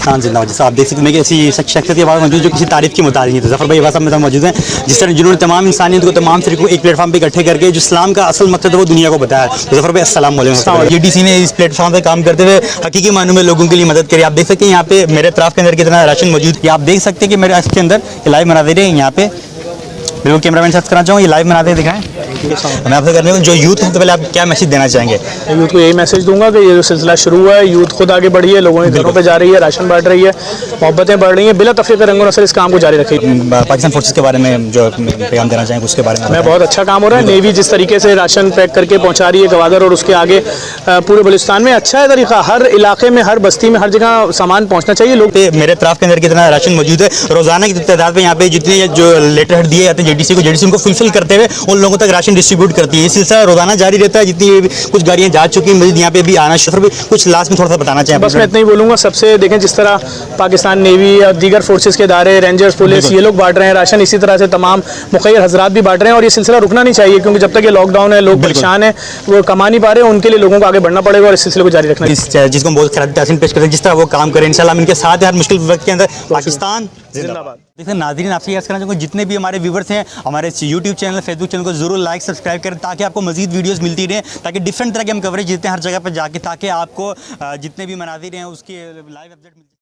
पाकिस्तान जिंदाबाद। जैसा आप देख सकते हैं कि ऐसी शख्सियत के बाद मौजूद जो किसी तारीफ की मुताबिक नहीं थे। ज़फ़र भाई वास्तव में मौजूद हैं जिस तरह जिन्होंने तमाम इंसानियत को तमाम तरीकों को एक प्लेटफॉर्म पे इकट्ठे करके जो इस्लाम का असल मकसद है वो दुनिया को बताया। तो ज़फ़र भाई अस्सलाम वालेकुम। JDC ने इस प्लेटफॉर्म पे काम करते हुए हकीकी मानों में लोगों के लिए मदद करी। आप देख सकते हैं यहाँ पे मेरे तरफ के अंदर कितना राशन मौजूद है। आप देख सकते हैं कि मेरे इसके अंदर लाइव मनाज़िर हैं। यहाँ पे बिल्कुल कैमरामैन साथ करना चाहूँगा, ये लाइव मनाते दिखाएं। मैं आपसे करने को जो यूथ है तो पहले आप क्या मैसेज देना चाहेंगे? यूथ को यही मैसेज दूंगा कि ये जो सिलसिला शुरू हुआ है, यूथ खुद आगे बढ़ी है, लोगों के घरों पे जा रही है, राशन बांट रही है, मोहब्बतें बढ़ रही हैं, बिला तफरीक रंगो नस्ल इस काम को जारी रखेगी। पाकिस्तान फोर्सेस के बारे में जो पैगाम देना चाहेंगे उसके बारे में? बहुत अच्छा काम हो रहा है। नेवी जिस तरीके से राशन पैक करके पहुंचा रही है गवादर और उसके आगे पूरे बलूचिस्तान में, अच्छा है तरीका। हर इलाके में, हर बस्ती में, हर जगह सामान पहुंचना चाहिए। लोग मेरे तरफ के अंदर कितना राशन मौजूद है, रोजाना की तादाद में यहाँ पे जितने जो लेटर हेड दिए जाते हैं JDC को, JDC उनको फुलफिल करते हुए उन लोगों तक राशन डिस्ट्रीब्यूट करती है। ये सिलसिला रोजाना जारी रहता है। जितनी कुछ गाड़ियाँ जा चुकी हैं, मजीद यहाँ पे भी आना शुरू। कुछ लास्ट में थोड़ा सा बताना चाहिए? बस मैं इतना ही बोलूँगा, सबसे देखें जिस तरह पाकिस्तान नेवी और दीगर फोर्सेस के इदारे, रेंजर्स, पुलिस, ये लोग बांट रहे हैं राशन, इसी तरह से तमाम मुखैर हजरात भी बांट रहे हैं। और ये सिलसिला रुकना नहीं चाहिए, क्योंकि जब तक ये लॉकडाउन है, लोग परेशान हैं, वो कमा नहीं पा रहे, उनके लिए लोगों को आगे बढ़ना पड़ेगा और इस सिलसिले को जारी रखना। जिसको हम बहुत खराब तहसीन पेश करते हैं, जिस तरह वो काम करें, इंशाल्लाह हम इनके साथ हैं हर मुश्किल वक्त के अंदर। पाकिस्तान जिंदाबाद। देखिए नाज़रीन, आपसे यह कहना चाहूँगा जितने भी हमारे व्यूवर्स हैं, हमारे YouTube चैनल, फेसबुक चैनल को जरूर लाइक सब्सक्राइब करें, ताकि आपको मजीद वीडियोस मिलती रहे, ताकि डिफरेंट तरह के हम कवरेज देते हैं हर जगह पर जाके, ताकि आपको जितने भी मनाज़िर हैं उसकी लाइव अपडेट मिलती है।